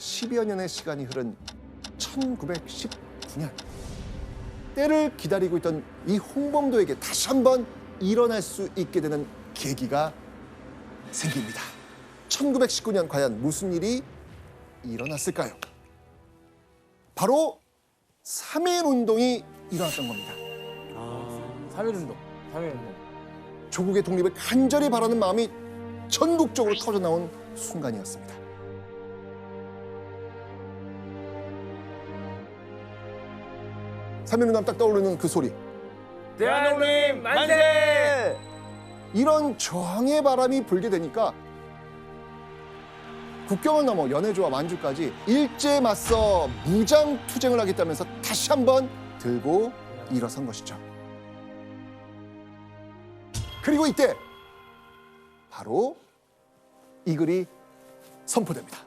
10여 년의 시간이 흐른 1919년. 때를 기다리고 있던 이 홍범도에게 다시 한번 일어날 수 있게 되는 계기가 생깁니다. 1919년 과연 무슨 일이 일어났을까요? 바로 3.1운동이 일어났던 겁니다. 3.1운동. 조국의 독립을 간절히 바라는 마음이 전국적으로 터져나온 순간이었습니다. 삼일운동 딱 떠오르는 그 소리. 대한독립 만세! 이런 저항의 바람이 불게 되니까 국경을 넘어 연해주와 만주까지 일제에 맞서 무장 투쟁을 하겠다면서 다시 한번 들고 일어선 것이죠. 그리고 이때 바로 이 글이 선포됩니다.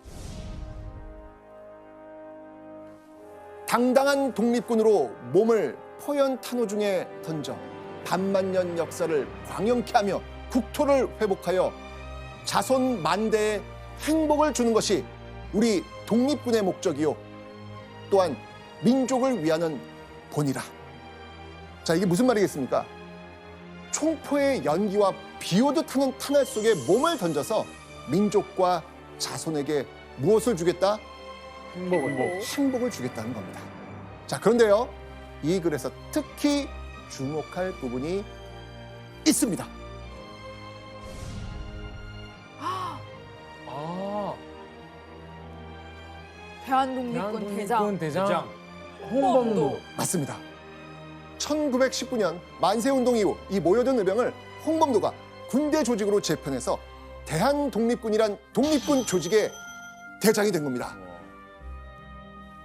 당당한 독립군으로 몸을 포연 탄호 중에 던져 반만년 역사를 광영케 하며 국토를 회복하여 자손 만대에 행복을 주는 것이 우리 독립군의 목적이요 또한 민족을 위하는 본이라. 자, 이게 무슨 말이겠습니까? 총포의 연기와 비오듯 하는 탄알 속에 몸을 던져서 민족과 자손에게 무엇을 주겠다? 행복을 주겠다는 겁니다. 자, 그런데요, 이 글에서 특히 주목할 부분이 있습니다. 대한독립군 대장 홍범도. 맞습니다. 1919년 만세운동 이후 이 모여든 의병을 홍범도가 군대 조직으로 재편해서 대한독립군이란 독립군 조직의 대장이 된 겁니다.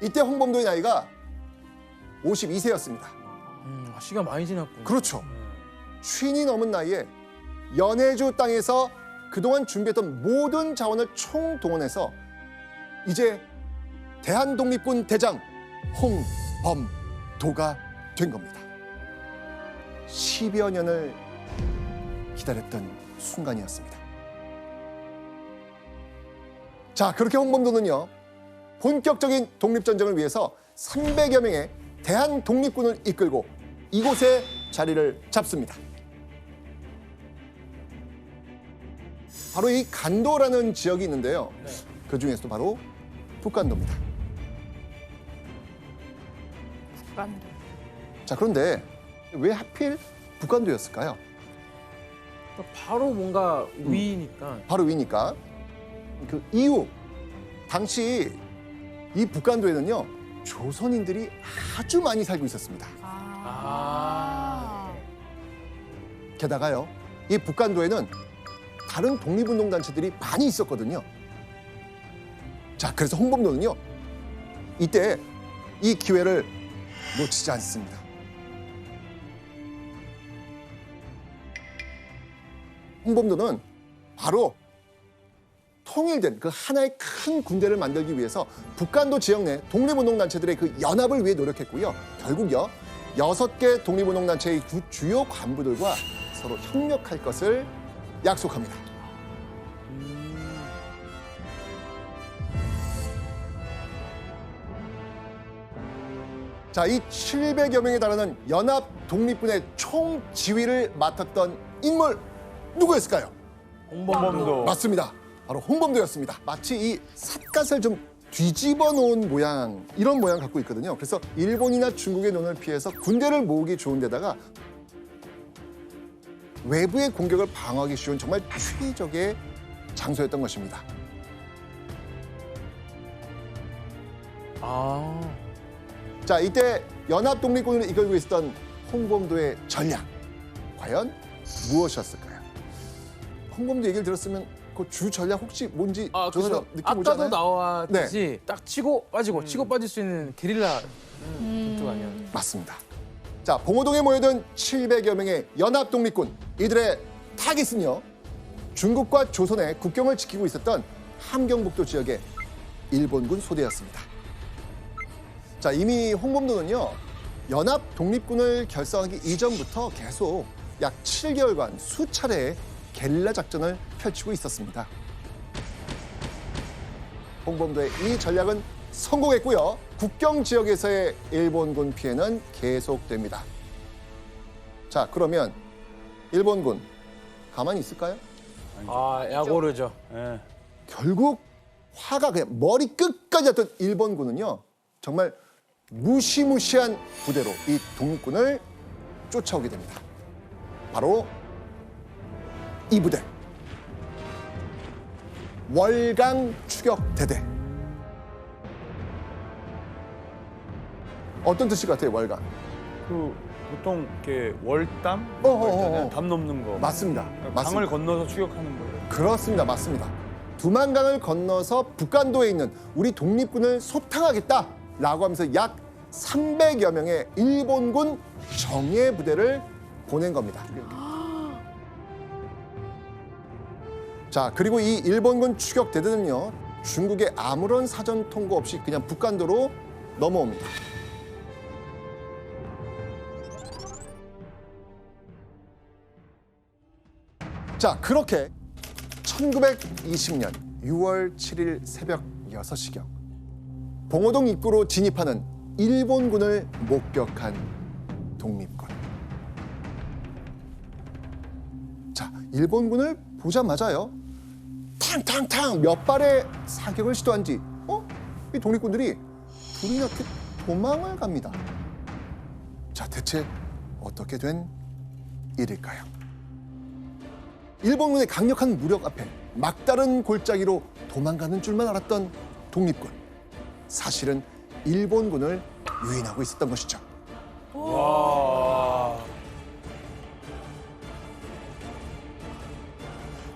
이때 홍범도의 나이가 52세였습니다. 시간 많이 지났군요. 그렇죠. 쉰이 넘은 나이에 연해주 땅에서 그동안 준비했던 모든 자원을 총동원해서 이제 대한독립군 대장 홍범도가 된 겁니다. 10여 년을 기다렸던 순간이었습니다. 자, 그렇게 홍범도는요, 본격적인 독립전쟁을 위해서 300여 명의 대한독립군을 이끌고 이곳에 자리를 잡습니다. 바로 이 간도라는 지역이 있는데요. 그 중에서도 바로 북간도입니다. 북간도. 자, 그런데 왜 하필 북간도였을까요? 바로 뭔가 위니까. 바로 위니까. 그 이유, 당시 이 북간도에는요, 조선인들이 아주 많이 살고 있었습니다. 게다가요, 이 북간도에는 다른 독립운동 단체들이 많이 있었거든요. 자, 그래서 홍범도는요, 이때 이 기회를 놓치지 않습니다. 홍범도는 바로 통일된 그 하나의 큰 군대를 만들기 위해서 북간도 지역 내 독립운동단체들의 그 연합을 위해 노력했고요. 결국요, 6개 독립운동단체의 주요 간부들과 서로 협력할 것을 약속합니다. 자, 이 700여 명에 달하는 연합 독립군의 총지휘를 맡았던 인물 누구였을까요? 홍범도. 맞습니다. 바로 홍범도였습니다. 마치 이 삿갓을 좀 뒤집어 놓은 모양, 이런 모양 갖고 있거든요. 그래서 일본이나 중국의 눈을 피해서 군대를 모으기 좋은 데다가 외부의 공격을 방어하기 쉬운 정말 최적의 장소였던 것입니다. 자, 이때 연합 독립군을 이끌고 있었던 홍범도의 전략, 과연 무엇이었을까요? 홍범도 얘기를 들었으면 그 주 전략 혹시 뭔지 조사가 느낌 오지 않아요? 아까도 나왔듯이 딱 치고 빠지고 치고 빠질 수 있는 게릴라 전투가 아니야. 맞습니다. 자, 봉오동에 모여든 700여 명의 연합 독립군, 이들의 타깃은요, 중국과 조선의 국경을 지키고 있었던 함경북도 지역의 일본군 소대였습니다. 자, 이미 홍범도는요, 연합 독립군을 결성하기 이전부터 계속 약 7개월간 수차례의 게릴라 작전을 펼치고 있었습니다. 홍범도의 이 전략은 성공했고요. 국경 지역에서의 일본군 피해는 계속됩니다. 자, 그러면 일본군 가만히 있을까요? 아, 약오르죠. 예. 결국 화가 그냥 머리 끝까지 났던 일본군은요. 정말 무시무시한 부대로 이 독립군을 쫓아오게 됩니다. 바로 이 부대. 월강 추격대대. 어떤 뜻일 것 같아요, 월강? 그 보통 이렇게 월담? 어어어어. 담 넘는 거. 맞습니다. 강을 맞습니다. 건너서 추격하는 거예요. 그렇습니다. 맞습니다. 두만강을 건너서 북간도에 있는 우리 독립군을 소탕하겠다라고 하면서 약 300여 명의 일본군 정예 부대를 보낸 겁니다. 자, 그리고 이 일본군 추격 대대는요, 중국의 아무런 사전 통보 없이 그냥 북간도로 넘어옵니다. 자, 그렇게 1920년 6월 7일 새벽 6시경 봉오동 입구로 진입하는 일본군을 목격한 독립군. 자, 일본군을 보자마자요, 탕탕탕 몇 발의 사격을 시도한 뒤 이 독립군들이 불이 나게 도망을 갑니다. 자, 대체 어떻게 된 일일까요? 일본군의 강력한 무력 앞에 막다른 골짜기로 도망가는 줄만 알았던 독립군. 사실은 일본군을 유인하고 있었던 것이죠. 와.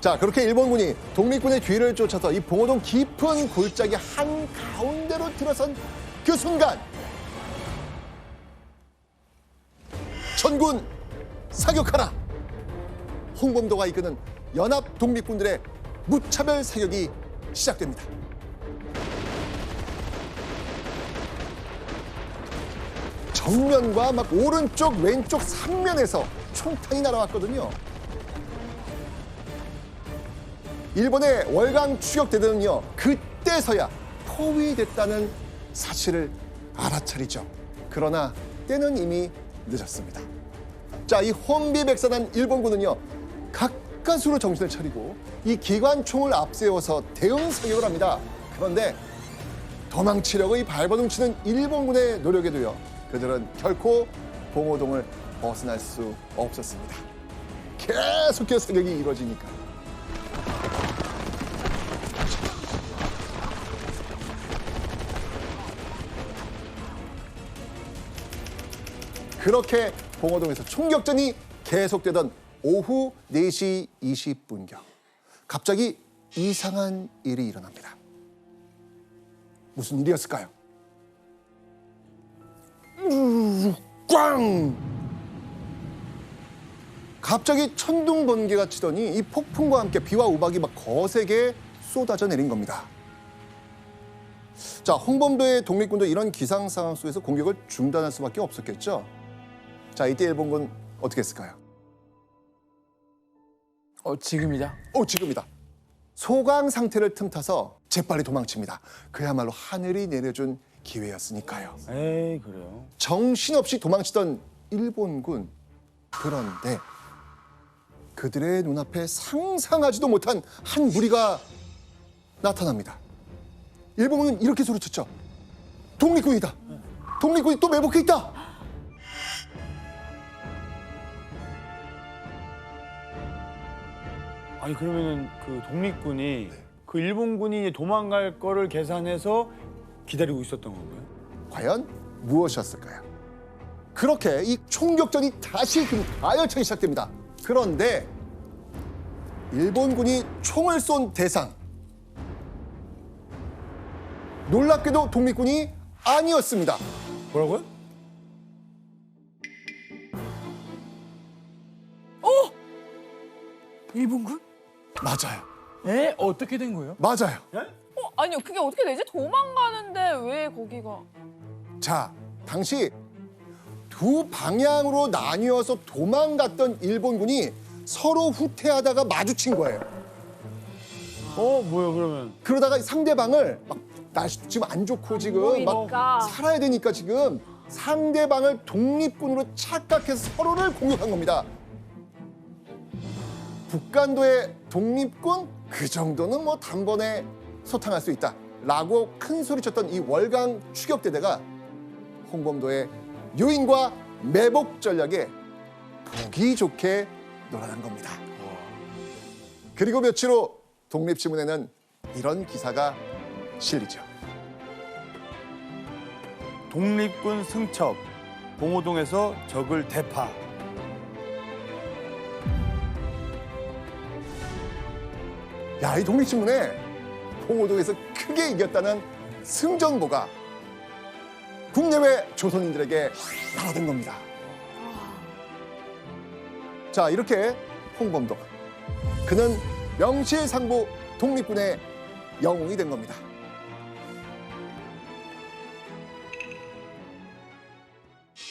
자, 그렇게 일본군이 독립군의 뒤를 쫓아서 이 봉오동 깊은 골짜기 한가운데로 들어선 그 순간, 전군 사격하라! 홍범도가 이끄는 연합 독립군들의 무차별 사격이 시작됩니다. 정면과 막 오른쪽, 왼쪽 3면에서 총탄이 날아왔거든요. 일본의 월강 추격대대는요, 그때서야 포위됐다는 사실을 알아차리죠. 그러나 때는 이미 늦었습니다. 자, 이 혼비백산한 일본군은요, 가까스로 정신을 차리고 이 기관총을 앞세워서 대응 사격을 합니다. 그런데 도망치려고 이 발버둥치는 일본군의 노력에도요, 그들은 결코 봉오동을 벗어날 수 없었습니다. 계속해서 사격이 이루어지니까. 그렇게 봉오동에서 총격전이 계속되던 오후 4시 20분경 갑자기 이상한 일이 일어납니다. 무슨 일이었을까요? 꽝! 갑자기 천둥 번개가 치더니 이 폭풍과 함께 비와 우박이 막 거세게 쏟아져 내린 겁니다. 자, 홍범도의 독립군도 이런 기상 상황 속에서 공격을 중단할 수밖에 없었겠죠. 자, 이때 일본군 어떻게 했을까요? 지금이다. 지금이다. 소강 상태를 틈타서 재빨리 도망칩니다. 그야말로 하늘이 내려준 기회였으니까요. 에이, 그래요. 정신없이 도망치던 일본군. 그런데 그들의 눈앞에 상상하지도 못한 한 무리가 나타납니다. 일본군은 이렇게 소리쳤죠. 독립군이다. 독립군이 또 매복해 있다. 아니 그러면은 그 독립군이 그 일본군이 도망갈 거를 계산해서 기다리고 있었던 건가요? 과연 무엇이었을까요? 그렇게 이 총격전이 다시 가열차게 시작됩니다. 그런데 일본군이 총을 쏜 대상, 놀랍게도 독립군이 아니었습니다. 뭐라고요? 일본군? 맞아요. 에? 어떻게 된 거예요? 맞아요. 아니요, 그게 어떻게 되지? 도망가는데 왜 거기가? 자, 당시 두 방향으로 나뉘어서 도망갔던 일본군이 서로 후퇴하다가 마주친 거예요. 뭐야 그러면? 그러다가 상대방을 막 날씨 지금 안 좋고 지금 보이니까. 막 살아야 되니까 지금 상대방을 독립군으로 착각해서 서로를 공격한 겁니다. 북간도의 독립군 그 정도는 뭐 단번에 소탕할 수 있다라고 큰 소리쳤던 이 월강 추격대대가 홍범도의 유인과 매복 전략에 보기 좋게 놀아난 겁니다. 그리고 며칠 후 독립신문에는 이런 기사가 실리죠. 독립군 승첩, 봉오동에서 적을 대파. 야, 이 독립신문에 봉오동에서 크게 이겼다는 승전보가 국내외 조선인들에게 나눠든 겁니다. 자, 이렇게 홍범도 그는 명실상부 독립군의 영웅이 된 겁니다.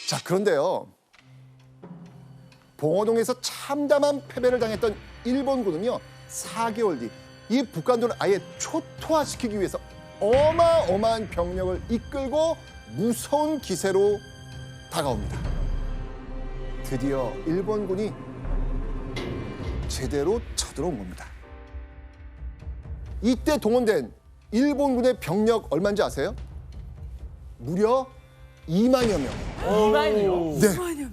자, 그런데요. 봉오동에서 참담한 패배를 당했던 일본군은요. 4개월 뒤 이 북한도를 아예 초토화시키기 위해서 어마어마한 병력을 이끌고 무서운 기세로 다가옵니다. 드디어 일본군이 제대로 쳐들어온 겁니다. 이때 동원된 일본군의 병력 얼마인지 아세요? 무려 2만여 명. 2만이요?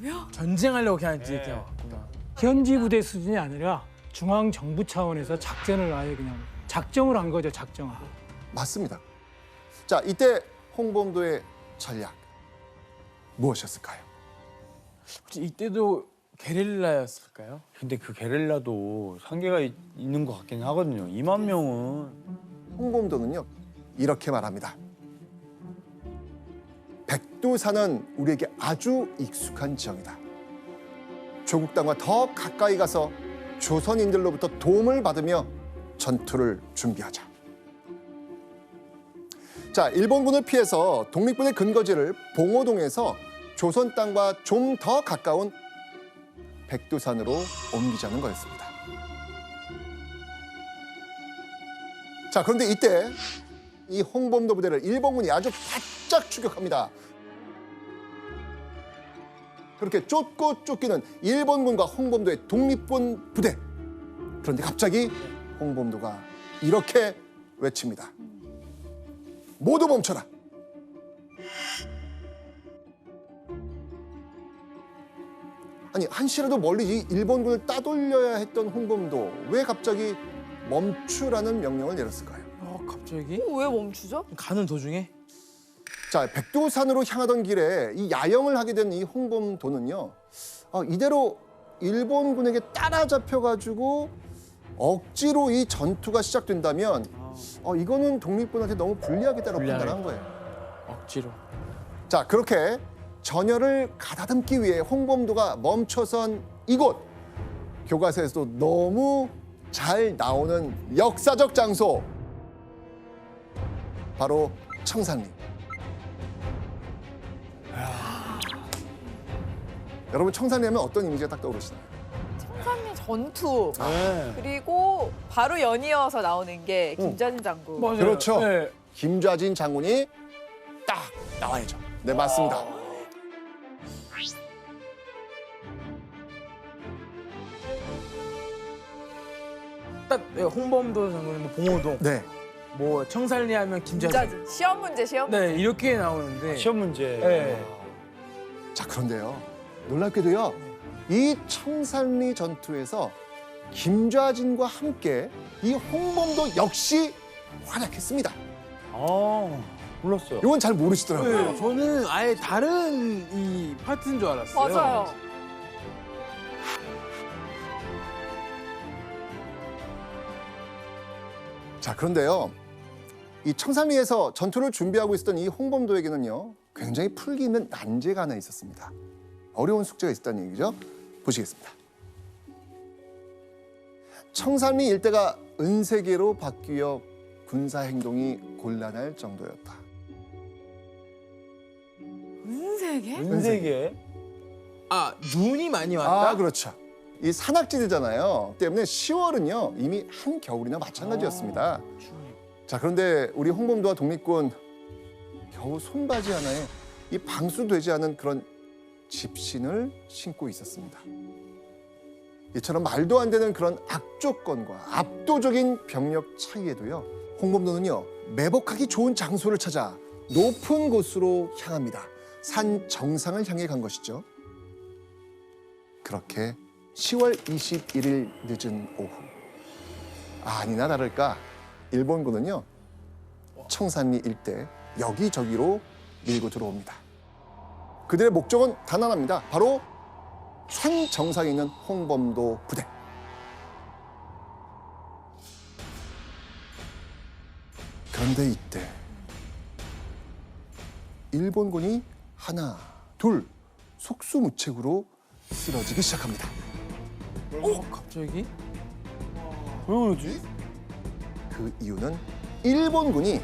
네. 전쟁하려고 그냥 이렇게 왔구나. 현지 부대 수준이 아니라 중앙 정부 차원에서 작전을 아예 그냥 작정을 한 거죠, 작정을. 맞습니다. 자, 이때 홍범도의 전략 무엇이었을까요? 혹시 이때도 게릴라였을까요? 근데 그 게릴라도 한계가 있는 것 같긴 하거든요. 2만 명은. 홍범도는요 이렇게 말합니다. 백두산은 우리에게 아주 익숙한 지형이다. 조국 땅과 더 가까이 가서 조선인들로부터 도움을 받으며 전투를 준비하자. 자, 일본군을 피해서 독립군의 근거지를 봉오동에서 조선 땅과 좀 더 가까운 백두산으로 옮기자는 거였습니다. 자, 그런데 이때 이 홍범도 부대를 일본군이 아주 바짝 추격합니다. 그렇게 쫓고 쫓기는 일본군과 홍범도의 독립군 부대. 그런데 갑자기 홍범도가 이렇게 외칩니다. 모두 멈춰라. 아니, 한시라도 멀리 이 일본군을 따돌려야 했던 홍범도 왜 갑자기 멈추라는 명령을 내렸을까요? 갑자기? 왜 멈추죠? 가는 도중에? 자, 백두산으로 향하던 길에 이 야영을 하게 된 이 홍범도는요. 이대로 일본군에게 따라잡혀가지고 억지로 이 전투가 시작된다면 이거는 독립군한테 너무 불리하겠다고 판단한 거예요. 억지로. 자, 그렇게 전열을 가다듬기 위해 홍범도가 멈춰선 이곳. 교과서에서도 너무 잘 나오는 역사적 장소. 바로 청산리. 여러분, 청산리 하면 어떤 이미지가 딱 떠오르시나요? 청산리 전투. 네. 그리고 바로 연이어서 나오는 게 김자진 장군. 맞아요. 그렇죠. 네. 김좌진 장군이 딱 나와야죠. 네, 맞습니다. 딱 홍범도 장군, 뭐 봉오동, 네. 뭐 청산리 하면 김자진. 김자진. 시험 문제, 시험 문제. 네, 이렇게 나오는데. 시험 문제. 네. 자, 그런데요. 놀랍게도요. 이 청산리 전투에서 김좌진과 함께 이 홍범도 역시 활약했습니다. 몰랐어요. 이건 잘 모르시더라고요. 네, 저는 아예 다른 이 파트인 줄 알았어요. 맞아요. 자, 그런데요. 이 청산리에서 전투를 준비하고 있었던 이 홍범도에게는요. 굉장히 풀기 있는 난제가 하나 있었습니다. 어려운 숙제가 있었다는 얘기죠. 보시겠습니다. 청산리 일대가 은세계로 바뀌어 군사 행동이 곤란할 정도였다. 은세계? 은세계. 아, 눈이 많이 왔다? 아, 그렇죠. 이 산악지대잖아요. 때문에 10월은요 이미 한겨울이나 마찬가지였습니다. 자, 그런데 우리 홍범도와 독립군 겨우 손바지 하나에 이 방수되지 않은 그런 집신을 신고 있었습니다. 이처럼 말도 안 되는 그런 악조건과 압도적인 병력 차이에도요, 홍범도는요 매복하기 좋은 장소를 찾아 높은 곳으로 향합니다. 산 정상을 향해 간 것이죠. 그렇게 10월 21일 늦은 오후, 아니나 다를까 일본군은요 청산리 일대 여기저기로 밀고 들어옵니다. 그들의 목적은 단단합니다. 바로 산 정상에 있는 홍범도 부대. 그런데 이때 일본군이 하나, 둘 속수무책으로 쓰러지기 시작합니다. 갑자기? 왜 그러지? 그 이유는 일본군이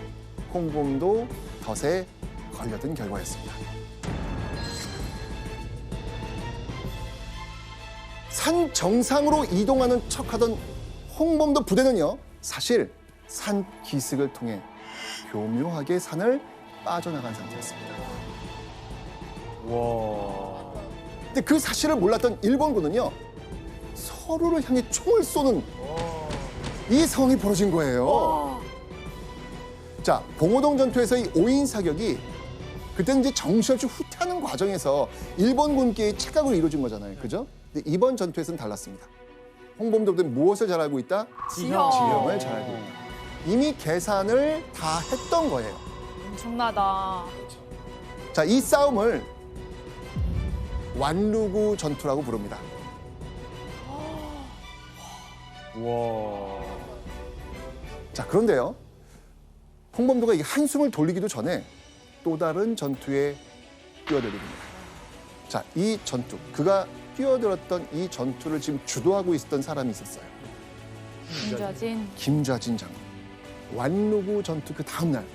홍범도 덫에 걸려든 결과였습니다. 산 정상으로 이동하는 척하던 홍범도 부대는요, 사실 산 기슭을 통해 교묘하게 산을 빠져나간 상태였습니다. 와. 근데 그 사실을 몰랐던 일본군은요, 서로를 향해 총을 쏘는 이 상황이 벌어진 거예요. 자, 봉오동 전투에서의 5인 사격이 그때는 이제 정신없이 후퇴하는 과정에서 일본군께의 착각으로 이루어진 거잖아요. 그죠? 근데 이번 전투에서는 달랐습니다. 홍범도 부대는 무엇을 잘 알고 있다? 지형을 잘 알고 있다. 이미 계산을 다 했던 거예요. 엄청나다. 자, 이 싸움을 완루구 전투라고 부릅니다. 와. 자, 그런데요, 홍범도가 이 한숨을 돌리기도 전에 또 다른 전투에 뛰어들입니다. 자, 이 전투, 그가 뛰어들었던 이 전투를 지금 주도하고 있었던 사람이 있었어요. 김좌진. 김좌진 장군. 완루구 전투 그 다음 날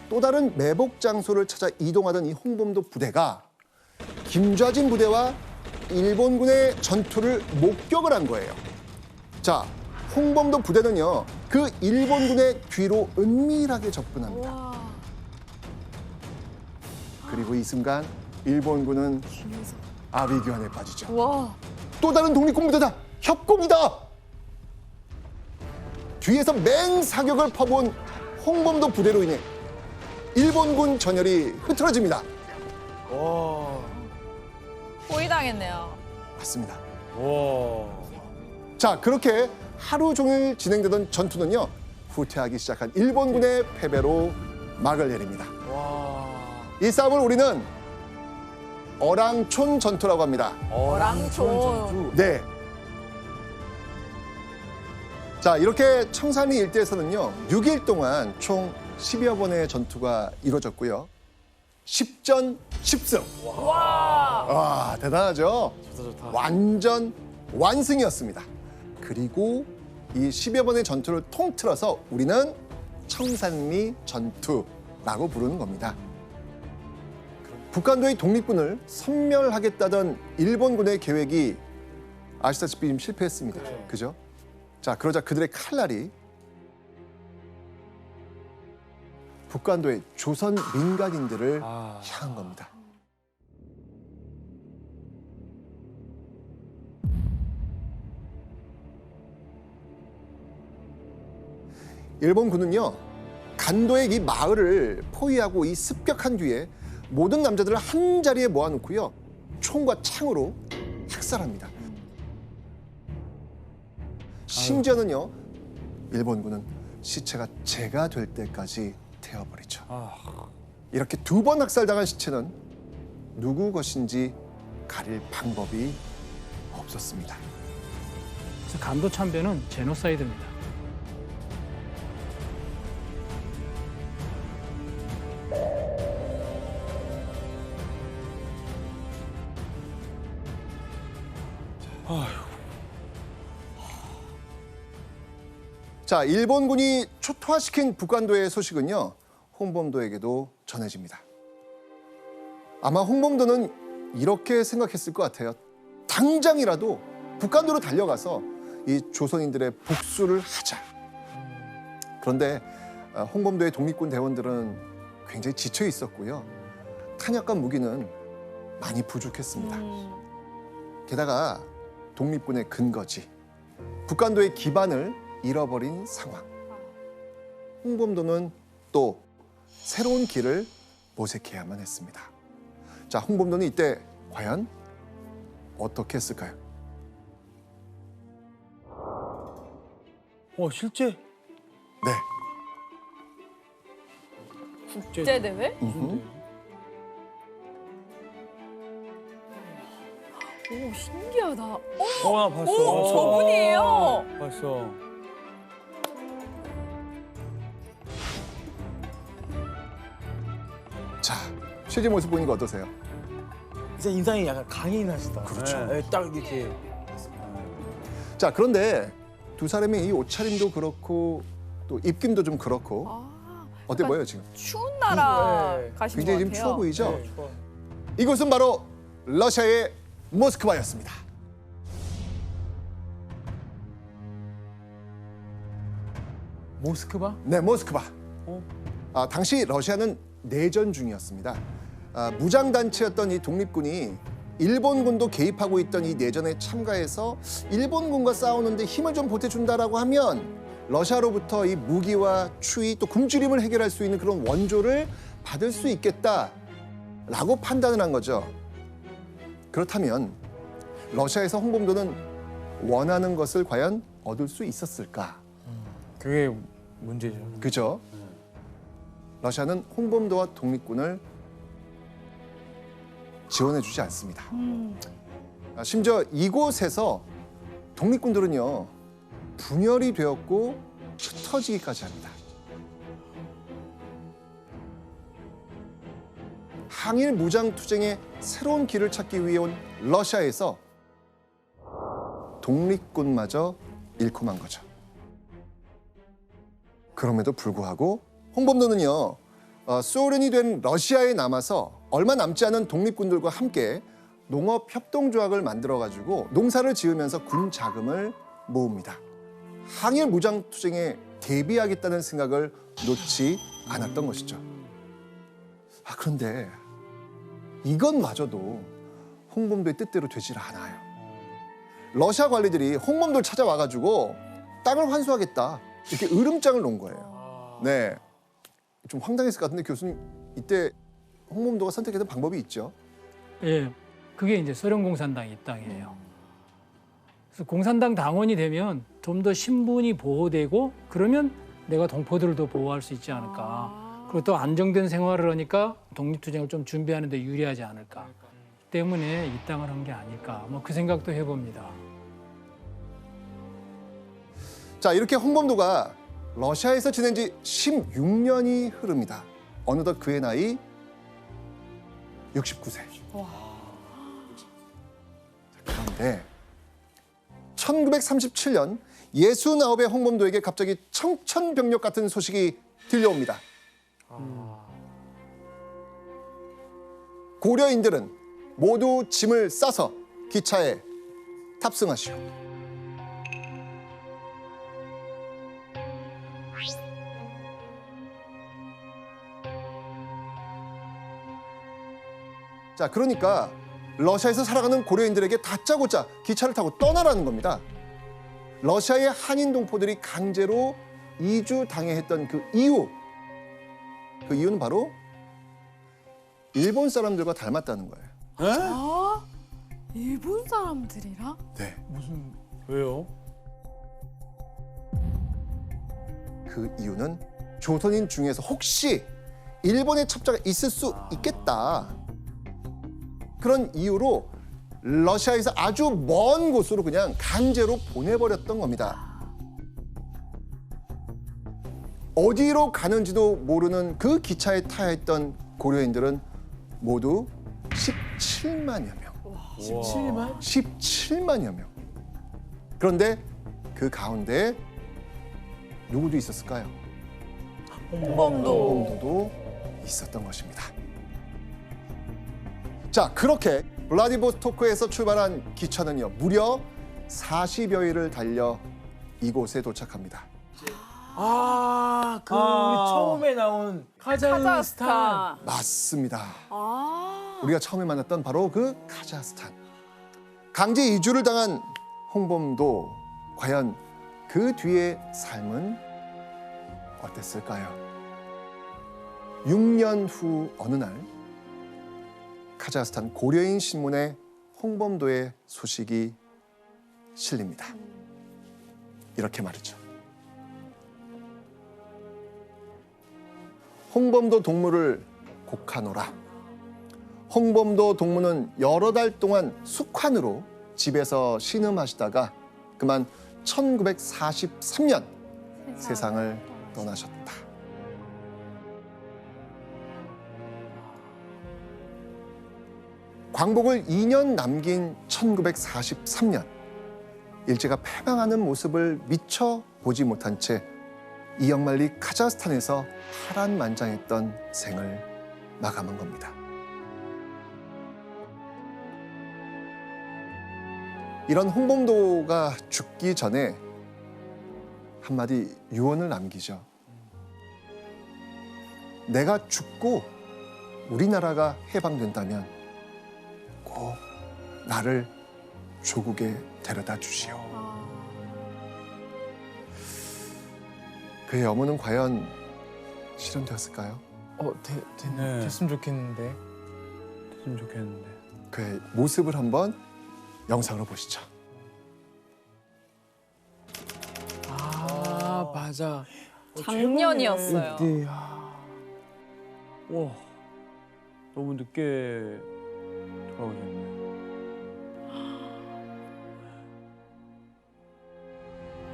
또 다른 매복 장소를 찾아 이동하던 이 홍범도 부대가 김좌진 부대와 일본군의 전투를 목격을 한 거예요. 자, 홍범도 부대는요, 그 일본군의 뒤로 은밀하게 접근합니다. 와. 그리고 이 순간 일본군은 아비규환에 빠지죠. 와. 또 다른 독립군 부대다! 협공이다! 뒤에서 맹사격을 퍼부은 홍범도 부대로 인해 일본군 전열이 흐트러집니다. 와. 포위당했네요. 맞습니다. 와. 자, 그렇게 하루 종일 진행되던 전투는요, 후퇴하기 시작한 일본군의 패배로 막을 내립니다. 와. 이 싸움을 우리는 어랑촌 전투라고 합니다. 어랑촌. 네. 자, 이렇게 청산리 일대에서는요, 6일 동안 총 10여 번의 전투가 이루어졌고요. 10전 10승. 와, 대단하죠? 좋다, 좋다. 완전 완승이었습니다. 그리고 이 10여 번의 전투를 통틀어서 우리는 청산리 전투라고 부르는 겁니다. 북한도의 독립군을 섬멸하겠다던 일본군의 계획이 아시다시피 지금 실패했습니다. 그죠? 자, 그러자 그들의 칼날이 북한도의 조선 민간인들을 향한 겁니다. 일본군은요, 간도의 이 마을을 포위하고 이 습격한 뒤에 모든 남자들을 한 자리에 모아놓고요, 총과 창으로 학살합니다. 심지어는요, 일본군은 시체가 재가 될 때까지 태워버리죠. 이렇게 2번 학살당한 시체는 누구 것인지 가릴 방법이 없었습니다. 그래서 간도 참배는 제노사이드입니다. 자, 일본군이 초토화시킨 북한도의 소식은요, 홍범도에게도 전해집니다. 아마 홍범도는 이렇게 생각했을 것 같아요. 당장이라도 북한도로 달려가서 이 조선인들의 복수를 하자. 그런데 홍범도의 독립군 대원들은 굉장히 지쳐 있었고요. 탄약과 무기는 많이 부족했습니다. 게다가 독립군의 근거지, 북한도의 기반을 잃어버린 상황. 홍범도는 또 새로운 길을 모색해야만 했습니다. 자, 홍범도는 이때 과연 어떻게 했을까요? 실제 네. 국제대회? 오, 신기하다. 나 봤어. 오, 저분이에요. 봤어. 자, 실제 모습 보니까 어떠세요? 진짜 인상이 약간 강인하시다. 그렇죠. 네, 딱 이렇게. 자, 그런데 두 사람의 이 옷차림도 그렇고 또 입김도 좀 그렇고 어때 보여요 지금? 추운 나라 네. 가신 것 굉장히 같아요. 좀 추워 보이죠? 네, 좋아. 이곳은 바로 러시아의 모스크바였습니다. 모스크바? 네, 모스크바. 당시 러시아는 내전 중이었습니다. 무장단체였던 이 독립군이 일본군도 개입하고 있던 이 내전에 참가해서 일본군과 싸우는데 힘을 좀 보태준다라고 하면 러시아로부터 이 무기와 추위 또 굶주림을 해결할 수 있는 그런 원조를 받을 수 있겠다라고 판단을 한 거죠. 그렇다면 러시아에서 홍범도는 원하는 것을 과연 얻을 수 있었을까? 그게 문제죠. 그죠? 러시아는 홍범도와 독립군을 지원해주지 않습니다. 심지어 이곳에서 독립군들은요 분열이 되었고 흩어지기까지 합니다. 항일 무장 투쟁의 새로운 길을 찾기 위해 온 러시아에서 독립군마저 잃고 만 거죠. 그럼에도 불구하고 홍범도는요 소련이 된 러시아에 남아서 얼마 남지 않은 독립군들과 함께 농업협동조약을 만들어가지고 농사를 지으면서 군 자금을 모읍니다. 항일 무장 투쟁에 대비하겠다는 생각을 놓지 않았던 것이죠. 그런데 이것마저도 홍범도의 뜻대로 되질 않아요. 러시아 관리들이 홍범도를 찾아와가지고 땅을 환수하겠다 이렇게 으름장을 놓은 거예요. 네, 좀 황당했을 것 같은데 교수님 이때 홍범도가 선택했던 방법이 있죠. 예, 그게 이제 소련 공산당의 입당이에요. 그래서 공산당 당원이 되면 좀 더 신분이 보호되고 그러면 내가 동포들도 보호할 수 있지 않을까. 그리고 또 안정된 생활을 하니까 독립투쟁을 좀 준비하는 데 유리하지 않을까. 때문에 입당을 한 게 아닐까. 뭐 그 생각도 해봅니다. 자, 이렇게 홍범도가 러시아에서 지낸 지 16년이 흐릅니다. 어느덧 그의 나이 69세. 그런데 1937년 69의 홍범도에게 갑자기 청천벽력 같은 소식이 들려옵니다. 고려인들은 모두 짐을 싸서 기차에 탑승하시오. 자, 그러니까 러시아에서 살아가는 고려인들에게 다짜고짜 기차를 타고 떠나라는 겁니다. 러시아의 한인 동포들이 강제로 이주당해했던 그 이유, 그 이유는 바로 일본 사람들과 닮았다는 거예요. 아, 일본 사람들이랑? 네, 왜요? 그 이유는 조선인 중에서 혹시 일본의 첩자가 있을 수 있겠다. 그런 이유로 러시아에서 아주 먼 곳으로 그냥 강제로 보내버렸던 겁니다. 어디로 가는지도 모르는 그 기차에 타야 했던 고려인들은 모두 17만여 명. 17만? 17만여 명. 그런데 그 가운데 누구도 있었을까요? 홍범도. 홍범도도 있었던 것입니다. 자, 그렇게 블라디보스토크에서 출발한 기차는요 무려 40여일을 달려 이곳에 도착합니다. 그 우리 아. 처음에 나온 카자흐스탄. 카자흐스탄. 맞습니다. 아. 우리가 처음에 만났던 바로 그 카자흐스탄. 강제 이주를 당한 홍범도 과연 그 뒤의 삶은 어땠을까요? 6년 후 어느 날 카자흐스탄 고려인 신문에 홍범도의 소식이 실립니다. 이렇게 말이죠. 홍범도 동무를 곡하노라. 홍범도 동무는 여러 달 동안 숙환으로 집에서 신음하시다가 그만 1943년 세상을 떠나셨다. 광복을 2년 남긴 1943년, 일제가 패망하는 모습을 미처 보지 못한 채 이역만리 카자흐스탄에서 파란만장했던 생을 마감한 겁니다. 이런 홍범도가 죽기 전에 한마디 유언을 남기죠. 내가 죽고 우리나라가 해방된다면 꼭 나를 조국에 데려다 주시오. 그의 염원은 과연 실현되었을까요? 네. 됐으면 좋겠는데. 됐으면 좋겠는데. 그의 모습을 한번 영상으로 보시죠. 맞아. 작년이었어요. 네. 와, 너무 늦게 돌아오셨네.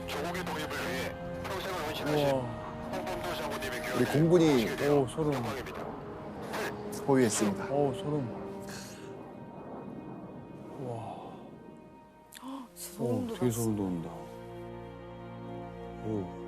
조국의 독립을 위해 평생을 헌신하신 와, 홍범도 장군님의 우리 교훈을 공군이 오 소름. 영광입니다. 소유했습니다. 소름. 와, 소름 되게 돋았어. 소름 돋는다. 오.